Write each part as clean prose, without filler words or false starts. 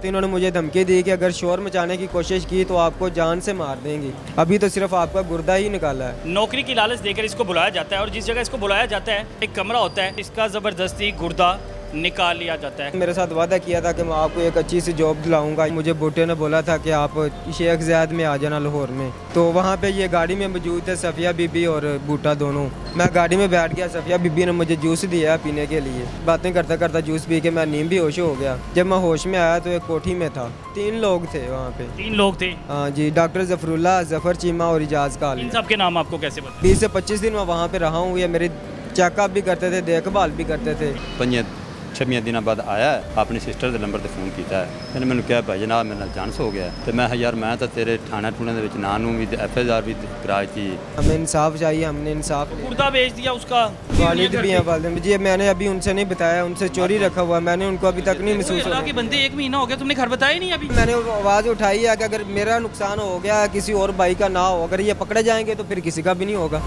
तो इन्होंने मुझे धमकी दी कि अगर शोर मचाने की कोशिश की तो आपको जान से मार देंगे। अभी तो सिर्फ आपका गुर्दा ही निकाला है। नौकरी की लालच देकर इसको बुलाया जाता है और जिस जगह इसको बुलाया जाता है एक कमरा होता है, इसका ज़बरदस्ती गुर्दा निकाल लिया जाता है। मेरे साथ वादा किया था कि मैं आपको एक अच्छी सी जॉब दिलाऊंगा। मुझे बूटे ने बोला था कि आप शेख ज़ैद में आ जाना लाहौर में। तो वहाँ पे ये गाड़ी में मौजूद थे सफ़िया बीबी और बूटा दोनों। मैं गाड़ी में बैठ गया, सफ़िया बीबी ने मुझे जूस दिया पीने के लिए। बातें करता करता जूस पी के मैं नींद भी होश हो गया। जब मैं होश में आया तो एक कोठी में था, 3 लोग थे वहाँ पे। 3 लोग थे? हाँ जी, डॉक्टर जफरुल्ला, जफ़र चीमा और इजाज़ काली। इन सब के नाम आपको कैसे पता? 20 से 25 दिन मैं वहाँ पे रहा हूँ। ये मेरी चेकअप भी करते थे, देखभाल भी करते थे। 5-6 दिन बाद आया अपनी सिस्टर के नंबर पर फोन किया है। इन्हें मैंने कहा भाई जनाब मेरे चांस हो गया। तो मैं यार मैं तो तेरे थाना ठूने के नाम भी FIR भी कराई थी। हमें इंसाफ चाहिए, हमने इंसाफ। गुर्दा बेच दिया उसका। वालिद भी हैं, वालिद जी। मैंने अभी उनसे नहीं बताया, उनसे चोरी रखा हुआ। मैंने उनको अभी तक नहीं महसूस हुआ कि बंदे 1 महीना हो गया तुमने घर बताया नहीं अभी? मैंने आवाज़ उठाई है कि अगर मेरा नुकसान हो गया किसी और भाई का ना हो, अगर ये पकड़े जाएंगे तो फिर किसी का भी नहीं होगा।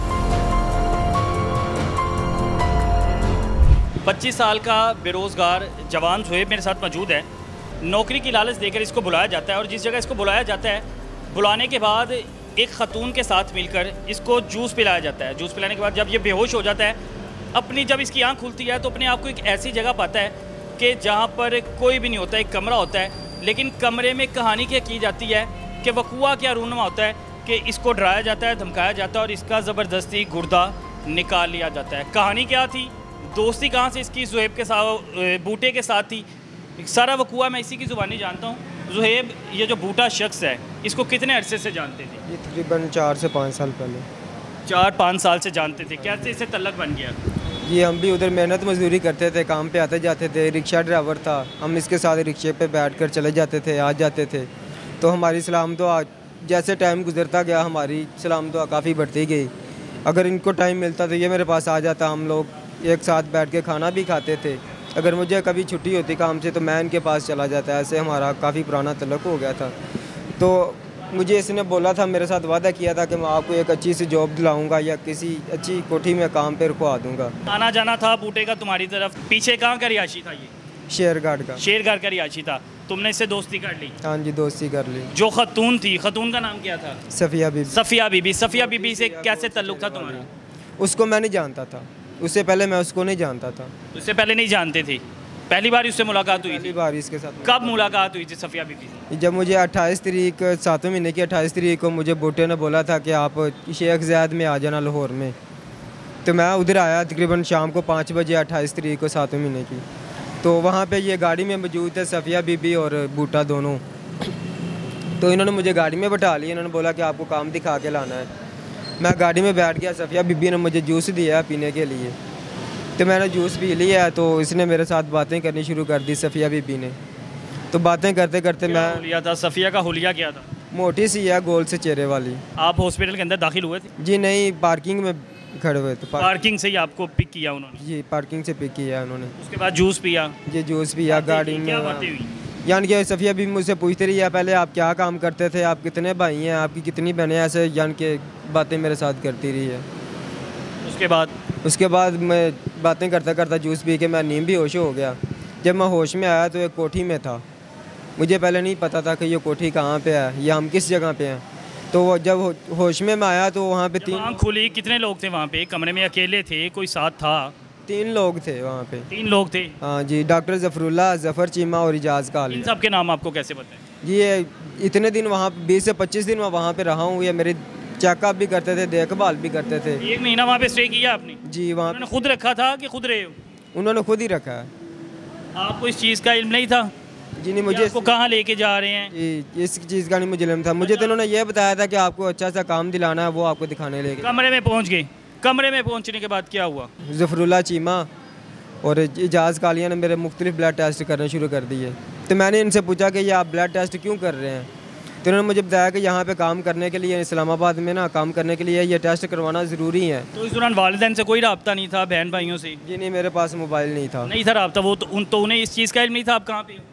25 साल का बेरोज़गार जवान सुहेब मेरे साथ मौजूद है। नौकरी की लालच देकर इसको बुलाया जाता है और जिस जगह इसको बुलाया जाता है, बुलाने के बाद एक ख़तून के साथ मिलकर इसको जूस पिलाया जाता है। जूस पिलाने के बाद जब ये बेहोश हो जाता है, जब इसकी आँख खुलती है तो अपने आप को एक ऐसी जगह पाता है कि जहाँ पर कोई भी नहीं होता, एक कमरा होता है। लेकिन कमरे में कहानी क्या की जाती है कि वक़ुआ क्या रूनुमा होता है कि इसको डराया जाता है, धमकाया जाता है और इसका ज़बरदस्ती गुर्दा निकाल लिया जाता है। कहानी क्या थी, दोस्ती कहाँ से इसकी ज़ुहैब के साथ, बूटे के साथ थी, सारा वक़ुआ मैं इसी की ज़ुबानी जानता हूँ। ज़ुहैब ये जो बूटा शख्स है, इसको कितने अरसे से जानते थे? ये तकरीबन 4 से 5 साल पहले। 4-5 साल से जानते थे। कैसे इससे तल्लक बन गया? ये हम भी उधर मेहनत मजदूरी करते थे, काम पे आते जाते थे। रिक्शा ड्राइवर था, हम इसके साथ रिक्शे पे बैठकर चले जाते थे, आ जाते थे। तो हमारी सलाम दुआ जैसे टाइम गुजरता गया, हमारी सलाम दुआ काफ़ी बढ़ती गई। अगर इनको टाइम मिलता तो ये मेरे पास आ जाता, हम लोग एक साथ बैठ के खाना भी खाते थे। अगर मुझे कभी छुट्टी होती काम से तो मैं इनके पास चला जाता। ऐसे हमारा काफ़ी पुराना तल्लुक़ हो गया था। तो मुझे इसने बोला था, मेरे साथ वादा किया था कि मैं आपको एक अच्छी सी जॉब दिलाऊंगा या किसी अच्छी कोठी में काम पे रुकवा दूंगा। आना जाना था बूटे का तुम्हारी तरफ। पीछे कहाँ का रिहायशी था ये? शेरगढ़ का। शेरगढ़ का रिहायशी था। तुमने इससे दोस्ती कर ली? हाँ जी, दोस्ती कर ली। जो खतून थी, खतून का नाम क्या था? सफ़िया बीबी। सफ़िया बीबी। सफ़िया बीबी से कैसे ताल्लुक़ था तुम्हारा? उसको मैं नहीं जानता था, उससे पहले मैं उसको नहीं जानता था। उससे पहले नहीं जानते थे? पहली बार उससे मुलाकात हुई थी? पहली बार इसके साथ। कब मुलाकात हुई थी सफ़िया बीबी से? जब मुझे 28 तारीख 7वें महीने की 28 तारीख को मुझे बूटे ने बोला था कि आप शेख ज़ैद में आ जाना लाहौर में। तो मैं उधर आया तकरीबन शाम को 5 बजे 28 तारीख को 7वें महीने की। तो वहाँ पे ये गाड़ी में मौजूद थे सफ़िया बीबी और बूटा दोनों। तो इन्होंने मुझे गाड़ी में बैठा लिया। इन्होंने बोला कि आपको काम दिखा के लाना है। मैं गाड़ी में बैठ गया, सफ़िया बीबी ने मुझे जूस दिया पीने के लिए। तो मैंने जूस पी लिया तो इसने मेरे साथ बातें करनी शुरू कर दी, सफ़िया बीबी ने। तो बातें करते करते मैं लिया था। सफ़िया का हुलिया क्या था? मोटी सी है, गोल से चेहरे वाली। आप हॉस्पिटल के अंदर दाखिल हुए थे? जी नहीं, पार्किंग में खड़े हुए थे। पार्किंग से ही आपको पिक किया उन्होंने? जी, पार्किंग से पिक किया उन्होंने। उसके बाद जूस पिया? जी, जूस पिया गाड़ी में। क्या बातें हुई? यानी कि सफ़िया भी मुझसे पूछते रही है पहले आप क्या काम करते थे, आप कितने भाई हैं, आपकी कितनी बहनें, ऐसे यानी कि बातें मेरे साथ करती रही है। उसके बाद मैं बातें करता करता जूस पी के मैं नींद भी होश हो गया। जब मैं होश में आया तो एक कोठी में था। मुझे पहले नहीं पता था कि ये कोठी कहाँ पे है या हम किस जगह पे हैं। तो जब होश में मैं आया तो वहाँ पे 3 खुली। कितने लोग थे वहाँ पे? कमरे में अकेले थे, कोई साथ था? 3 लोग थे वहाँ पे। 3 लोग थे? हाँ जी, डॉक्टर जफरुल्ला, जफ़र चीमा और इजाज़ काली। इन सब के नाम आपको कैसे पता है? ये इतने दिन वहाँ 20 से 25 दिन मैं वहाँ पे रहा हूँ। ये मेरी चेकअप भी करते थे, देखभाल भी करते थे। 1 महीना वहाँ पे स्टे किया आपने? जी, वहाँ उन्होंने खुद रखा था कि खुद रहे हो? उन्होंने खुद ही रखा है। आपको इस चीज़ का इल्म नहीं था? जी नहीं, मुझे आपको कहाँ लेके जा रहे हैं? जी, इस चीज़ का नहीं मुझे इल्म था। मुझे तो उन्होंने ये बताया था कि आपको अच्छा सा काम दिलाना है, वो आपको दिखाने लेके। कमरे में पहुँच गए। कमरे में पहुँचने के बाद क्या हुआ? जफरुल्ला चीमा और इजाज़ कालिया ने मेरे मुख्तलिफ ब्लड टेस्ट करने शुरू कर दिए। तो मैंने इनसे पूछा कि ये आप ब्लड टेस्ट क्यों कर रहे हैं? तो उन्होंने मुझे बताया कि यहाँ पे काम करने के लिए, इस्लामाबाद में ना काम करने के लिए ये टेस्ट करवाना ज़रूरी है। तो इस दौरान वालिदैन से कोई रब्ता नहीं था, बहन भाइयों से? जी नहीं, मेरे पास मोबाइल नहीं था। नहीं था रब्ता? वो तो उन्हें इस चीज़ का इल्म नहीं था आप कहाँ पे हो?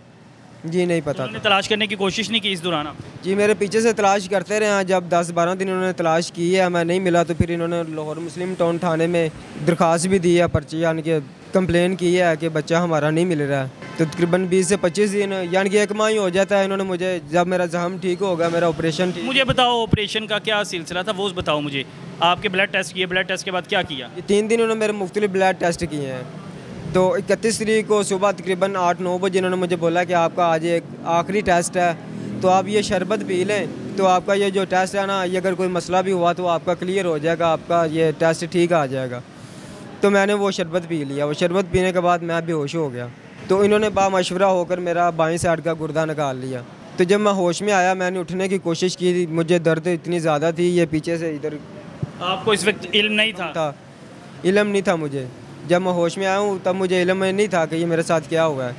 जी नहीं पता उन्होंने तलाश करने की कोशिश नहीं की इस दौरान आप? जी, मेरे पीछे से तलाश करते रहे हैं। जब 10-12 दिन इन्होंने तलाश की है, मैं नहीं मिला तो फिर इन्होंने लाहौर मुस्लिम टाउन थाने में दरख्वास्त भी दी है, पर्ची यानी कि कंप्लेन की है कि बच्चा हमारा नहीं मिल रहा है। तो तकरीबन 20 से 25 दिन यानी कि 1 माह ही हो जाता है। इन्होंने मुझे जब मेरा जख्म ठीक होगा, मेरा ऑपरेशन ठीक, मुझे बताओ ऑपरेशन का क्या सिलसिला था, वो बताओ मुझे। आपके ब्लड टेस्ट किए, ब्लड टेस्ट के बाद क्या किया? ये 3 दिन उन्होंने मेरे मुख्तलिफ ब्लड टेस्ट किए हैं। तो 31 तारीख को सुबह तकरीबन 8-9 बजे इन्होंने मुझे बोला कि आपका आज एक आखिरी टेस्ट है, तो आप ये शरबत पी लें, तो आपका ये जो टेस्ट है ना, ये अगर कोई मसला भी हुआ तो आपका क्लियर हो जाएगा, आपका ये टेस्ट ठीक आ जाएगा। तो मैंने वो शरबत पी लिया। वो शरबत पीने के बाद मैं बेहोश हो गया। तो इन्होंने बामशवरा होकर मेरा बाईं साइड का गुर्दा निकाल लिया। तो जब मैं होश में आया, मैंने उठने की कोशिश की, मुझे दर्द इतनी ज़्यादा थी, ये पीछे से इधर। आपको इस वक्त इल्म नहीं था? इल्म नहीं था मुझे। जब मैं होश में आया हूँ तब मुझे इल्म नहीं था कि ये मेरे साथ क्या हुआ है।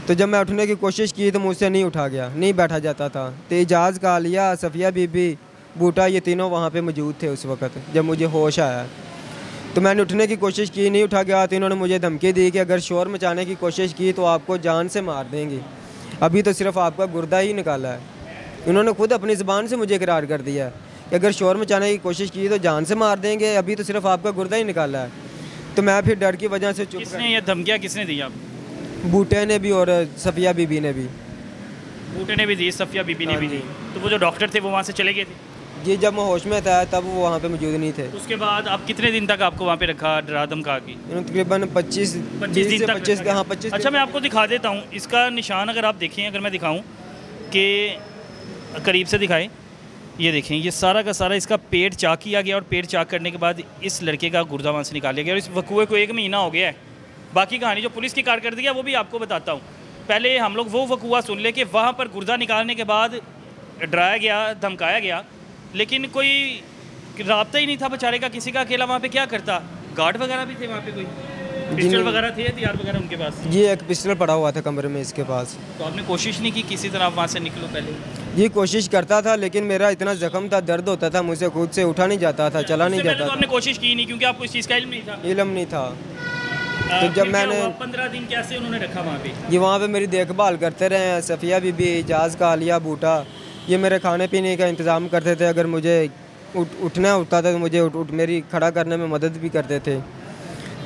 तो जब मैं उठने की कोशिश की तो मुझसे नहीं उठा गया, नहीं बैठा जाता था। तो एजाज़ कालिया, सफ़िया बीबी, बूटा, ये तीनों वहाँ पे मौजूद थे उस वक़्त जब मुझे होश आया। तो मैंने उठने की कोशिश की, नहीं उठा गया। तो इन्होंने मुझे धमकी दी कि अगर शोर मचाने की कोशिश की तो आपको जान से मार देंगे। अभी तो सिर्फ आपका गुर्दा ही निकाला है। इन्होंने खुद अपनी ज़बान से मुझे इकरार कर दिया है कि अगर शोर मचाने की कोशिश की तो जान से मार देंगे, अभी तो सिर्फ आपका गुर्दा ही निकाला है। तो मैं फिर डर की वजह से चुप। किसने ये धमकियाँ किसने दी आप? बूटे ने भी और सफ़िया बीबी ने भी। बूटे ने भी दी, सफ़िया बीबी ने भी दी। तो वो जो डॉक्टर थे वो वहाँ से चले गए थे? जी, जब मैं होश में था तब वो वहाँ पे मौजूद नहीं थे। उसके बाद आप कितने दिन तक आपको वहाँ पे रखा, डरा धमका के? इन्होंने तकरीबन 25 दिन तक 25। हाँ, 25। अच्छा, मैं आपको दिखा देता हूँ इसका निशान। अगर आप देखें, अगर मैं दिखाऊँ कि करीब से दिखाएं, ये देखें, ये सारा का सारा इसका पेट चाक किया गया और पेट चाक करने के बाद इस लड़के का गुर्दा वहाँ से निकाल लिया गया। और इस वकूए को 1 महीना हो गया है। बाकी कहानी जो पुलिस की कारकर्दगी है वो भी आपको बताता हूँ। पहले हम लोग वो वकूआ सुन ले कि वहाँ पर गुर्दा निकालने के बाद डराया गया, धमकाया गया, लेकिन कोई राब्ता ही नहीं था बेचारे का किसी का। अकेला वहाँ पे क्या करता? गार्ड वगैरह भी थे वहाँ पे? कोई पिस्टल वगैरह थे, हथियार वगैरह उनके पास? ये एक पिस्टल पड़ा हुआ था कमरे में इसके पास। तो आपने कोशिश नहीं की किसी तरह वहाँ से निकलो? पहले ये कोशिश करता था, लेकिन मेरा इतना जख्म था, दर्द होता था, मुझसे खुद से उठा नहीं जाता था, चला नहीं जाता था। आपने कोशिश की नहीं क्योंकि आपको इस चीज़ का इल्म नहीं था? इल्म नहीं था। तो जब मैंने 15 दिन कैसे उन्होंने रखा वहाँ पे? ये वहाँ पे मेरी देखभाल करते रहे हैं। सफ़िया बीबी, एजाज़ कालिया, बूटा, ये मेरे खाने पीने का इंतज़ाम करते थे। अगर मुझे उठना होता था तो मुझे मेरी खड़ा करने में मदद भी करते थे।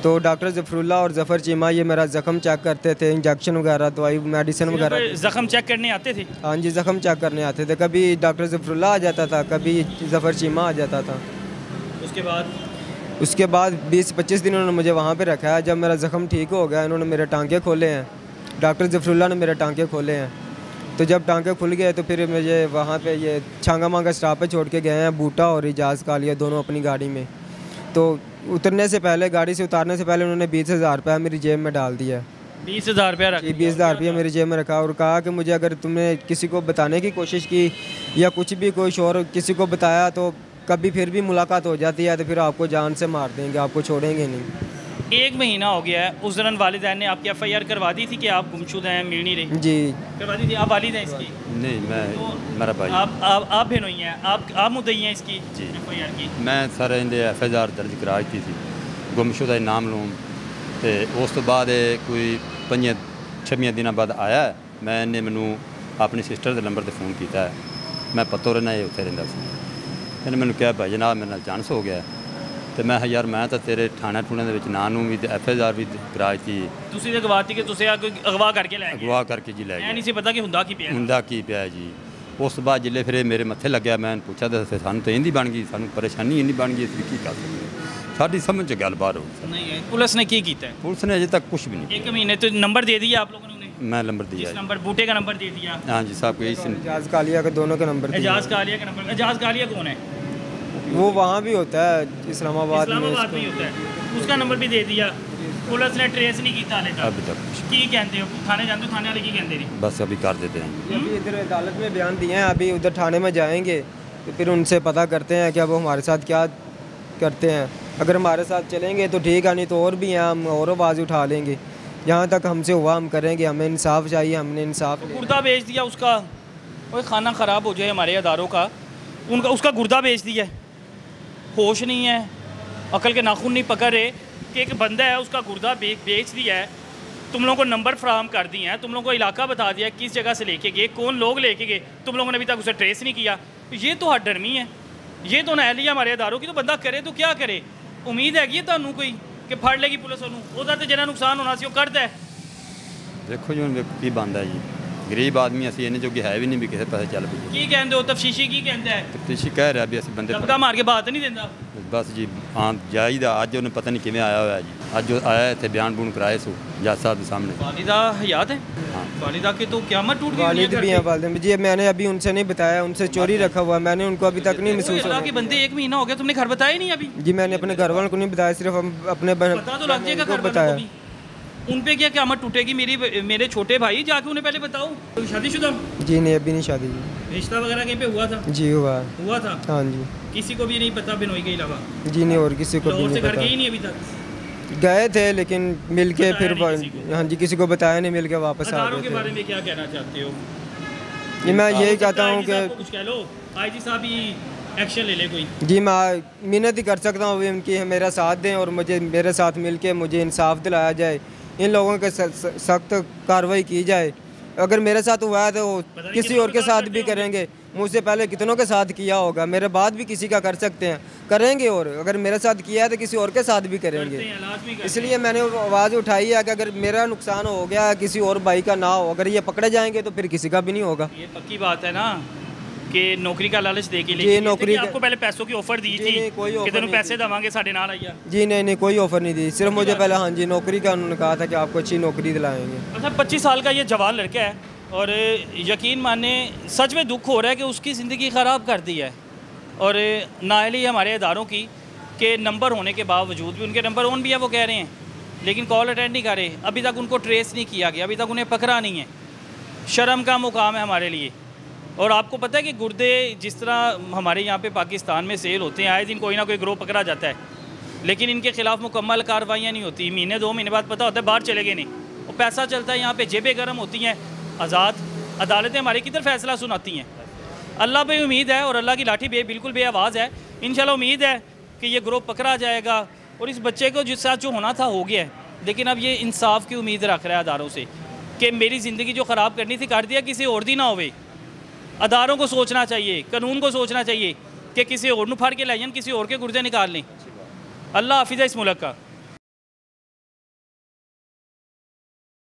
तो डॉक्टर ज़फ़रुल्लाह और ज़फ़र चीमा ये मेरा ज़ख़म चेक करते थे, इंजेक्शन वगैरह, दवाई, मेडिसिन वगैरह। ज़ख़म चेक करने आते थे? हाँ जी, ज़ख़म चेक करने आते थे। कभी डॉक्टर ज़फ़रुल्लाह आ जाता था, कभी ज़फ़र चीमा आ जाता था। उसके बाद 20-25 दिन उन्होंने मुझे वहाँ पे रखा है। जब मेरा ज़ख़म ठीक हो गया, इन्होंने मेरे टांके खोले हैं। डॉक्टर ज़फ़रुल्लाह ने मेरे टांके खोले हैं। तो जब टांके खुल गए तो फिर मुझे वहाँ पे ये छांगा मांगा स्टॉप पे छोड़ के गए हैं, बूटा और एजाज़ कालिया दोनों अपनी गाड़ी में। तो उतरने से पहले, गाड़ी से उतारने से पहले उन्होंने 20,000 रुपया मेरी जेब में डाल दिया। 20,000 रुपया रखा? 20,000 रुपया मेरी जेब में रखा और कहा कि मुझे अगर तुमने किसी को बताने की कोशिश की या कुछ भी कोई शोर किसी को बताया तो कभी फिर भी मुलाकात हो जाती है तो फिर आपको जान से मार देंगे, आपको छोड़ेंगे नहीं। 1 महीना हो गया है। उस दौरान वालिदैन ने आपकी FIR करवा दी थी कि आप गुमशुदा हैं, मिल नहीं रही? जी करवा दी थी। आप वालिद हैं इसकी? नहीं, मैं मेरा भाई। आप बहनोई हैं, आप मुद्दई हैं इसकी जी FIR की? मैं सारे इनके FIR दर्ज करा दी थी, गुमशुदा नाम लूम। तो उस तो बाद कोई 5-6 दिन बाद आया, मैंने मैनू अपनी सिस्टर के नंबर पर फोन किया। मैं पत्तो रहना ये उत्थे रहिंदा सी। इन्हें मैंने कहा भाई जनाब मेरे नाल चांस हो गया। तो मैं यार मैं तो तेरे थाने ठूने दे विच नां नूं भी FIR भी कराई थी। ਤੁਸੀਂ ਤੇ ਗਵਾਤੀ ਕਿ ਤੁਸੀਂ ਆ ਕੋਈ ਅਗਵਾ ਕਰਕੇ ਲੈ ਗਏ? अगवा करके जी लै ਐ गए। ਨਹੀਂ ਸੀ ਪਤਾ ਕਿ ਹੁੰਦਾ ਕੀ ਪਿਆ? हुंदा की पिया जी। उस तो बाद जिले फिर मेरे मत्थे लग्या, मैं पूछा तो फिर सानू तो इंदी बन गई, सानू परेशानी इंदी बन गई, असीं की कर सकते? साडी समझ च गल बाहर हो गई। नहीं है। पुलिस ने की कीता है? पुलिस ने अजे तक कुछ भी नहीं। 1 महीने तो नंबर दे दिया आप लोगों ने? मैं नंबर दिया इस नंबर बूटे का नंबर दे दिया? हाँ जी साहब को इस एजाज़ कालिया के दोनों के नंबर दिए। एजाज कालिया का नंबर? एजाज कालिया कौन है? वो वहाँ भी होता है इस्लामाबाद में। इस्लामाबाद में होता है, उसका नंबर भी दे दिया। पुलिस ने ट्रेस नहीं किया हाले तक? अभी तक कुछ की कहते हो थाने जाते हो, थाने वाले की कहते नहीं? बस अभी कर देते हैं। अभी इधर अदालत में बयान दिए हैं, अभी उधर थाने में जाएंगे तो फिर उनसे पता करते हैं कि वो हमारे साथ क्या करते हैं। अगर हमारे साथ चलेंगे तो ठीक है, नहीं तो और भी हैं, हम और आवाज़ उठा लेंगे। जहाँ तक हमसे हुआ हम करेंगे, हमें इंसाफ चाहिए, हमने इंसाफ। गुर्दा बेच दिया उसका, वो खाना ख़राब हो जाए हमारे अदारों का, उनका उसका गुर्दा बेच दिया। होश नहीं है, अकल के नाखून नहीं पकड़ रहे कि एक बंदा है उसका गुर्दा बेच दिया है। तुम लोगों को नंबर फ्राहम कर दिए हैं, तुम लोगों को इलाका बता दिया किस जगह से लेके गए, कौन लोग लेके गए, तुम लोगों ने अभी तक उसे ट्रेस नहीं किया। ये तो हद डरमी है, ये तो नाहली है हमारे अदारों की। तो बंदा करे तो क्या करे? उम्मीद हैगी तुहानू कोई कि फड़ लेगी पुलिस ਉਹਨੂੰ ਉਹਦਾ ਤੇ ਜਿਹੜਾ ਨੁਕਸਾਨ ਹੋਣਾ ਸੀ ਉਹ ਕਰਦਾ ਹੈ। देखो जी ਹੁਣ ਕੀ ਬਣਦਾ ਜੀ, ਗਰੀਬ ਆਦਮੀ ਅਸੀਂ ਇੰਨੇ ਜੋਗੇ ਹੈ ਵੀ ਨਹੀਂ ਵੀ ਕਿਸੇ ਪਾਸੇ ਚੱਲ ਪਈਏ। ਕੀ ਕਹਿੰਦੇ ਹੋ ਤਫਸ਼ੀਸ਼ੀ ਕੀ ਕਹਿੰਦਾ ਹੈ? ਤਫਤੀਸ਼ੀ ਕਹਿ ਰਿਹਾ ਵੀ ਅਸੀਂ ਬੰਦੇ ਧੱਕਾ ਮਾਰ ਕੇ ਬਾਤ ਨਹੀਂ ਦਿੰਦਾ। ਬਸ ਜੀ ਹਾਂ ਜਾਈਦਾ। ਅੱਜ ਉਹਨੇ ਪਤਾ ਨਹੀਂ ਕਿਵੇਂ ਆਇਆ ਹੋਇਆ ਜੀ, ਅੱਜ ਉਹ ਆਇਆ ਇੱਥੇ ਬਿਆਨ ਬੂਨ ਕਰਾਏ ਸੋ ਜੱਜ ਸਾਹਿਬ ਦੇ सामने। वालिदा हयात है? हाँ। वालिदा की तो क़यामत टूट गई। वालिद भी हैं, वालिद जी मैंने अभी उनसे नहीं बताया, उनसे चोरी रखा हुआ, मैंने उनको अभी तक नहीं महसूस अल्लाह के बंदे 1 महीना हो गया तुमने घर बताया नहीं अभी? जी मैंने अपने घर वालों को नहीं बताया, सिर्फ हम अपने पता तो लग जाएगा घर वालों को भी। उन पे क्या क़यामत टूटेगी? मेरे छोटे भाई जाके उन्हें पहले बताओ। शादीशुदा? जी नहीं अभी नहीं शादी। रिश्ता वगैरह कहीं पे हुआ था? जी हुआ था। हाँ जी। किसी को भी नहीं पता बिनोई के अलावा? जी नहीं और किसी को भी नहीं से घर पता। गए ही नहीं अभी तक? गए थे लेकिन मिल के फिर बताया नहीं किसी को? हाँ जी किसी को बताया नहीं, मिल के वापस आ अदारों गए के बारे थे। में क्या कहना चाहते हो? जी मैं यही कहता हूँ IG साहब को कि कुछ कह लो, IG साहब ही एक्शन ले ले कोई। जी मैं मिन्नत ही कर सकता हूँ उनकी, मेरा साथ दें और मुझे मेरे साथ मिल के मुझे इंसाफ दिलाया जाए, इन लोगों के सख्त कार्रवाई की जाए। अगर मेरे साथ हुआ है तो किसी और के साथ भी करेंगे, मुझसे पहले कितनों के साथ किया होगा, मेरे बाद भी किसी का कर सकते हैं, करेंगे, और अगर मेरे साथ किया है तो किसी और के साथ भी करेंगे। इसलिए मैंने आवाज़ उठाई है कि अगर मेरा नुकसान हो गया किसी और भाई का ना हो, अगर ये पकड़े जाएंगे तो फिर किसी का भी नहीं होगा। ये पक्की बात है ना कि नौकरी का लालच दे के जी, लिए नौकरी आपको पहले पैसों की ऑफर दी जी, थी नहीं, कोई कि ऑफर तेनों नहीं पैसे देवांगे साढ़े नाल आइया। जी नहीं कोई ऑफ़र नहीं दी, सिर्फ मुझे पहले हाँ जी नौकरी का उन्होंने कहा था कि आपको अच्छी नौकरी दिलाएंगे। अच्छा 25 साल का ये जवान लड़का है और यकीन माने सच में दुख हो रहा है कि उसकी ज़िंदगी ख़राब कर दी है। और नाअहली हमारे इदारों की के नंबर होने के बावजूद भी, उनके नंबर ऑन भी है वो कह रहे हैं, लेकिन कॉल अटेंड नहीं कर रहे, अभी तक उनको ट्रेस नहीं किया गया, अभी तक उन्हें पकड़ा नहीं है। शर्म का मुकाम है हमारे लिए। और आपको पता है कि गुर्दे जिस तरह हमारे यहाँ पे पाकिस्तान में सेल होते हैं, आए दिन कोई ना कोई ग्रोह पकड़ा जाता है, लेकिन इनके खिलाफ मुकम्मल कार्रवाइयाँ नहीं होती। महीने 2 महीने बाद पता होता है बाहर चले गए नहीं, वो पैसा चलता है यहाँ पे, जेबें गर्म होती हैं। आज़ाद अदालतें हमारी किधर फैसला सुनाती हैं? अल्लाह पे उम्मीद है और अल्लाह की लाठी बिल्कुल बेआवाज़ है। इंशाल्लाह उम्मीद है कि ये ग्रोह पकड़ा जाएगा और इस बच्चे को जिस साथ जो होना था हो गया है, लेकिन अब ये इंसाफ की उम्मीद रख रहा है अदारों से कि मेरी ज़िंदगी जो ख़राब करनी थी कर दिया, किसी और दी ना होवे। अदारों को सोचना चाहिए, कानून को सोचना चाहिए कि किसी और नू फाड़ के लाइन, किसी और के गुर्दे निकाल लें। अल्लाह हाफिज़ है इस मुल्क का।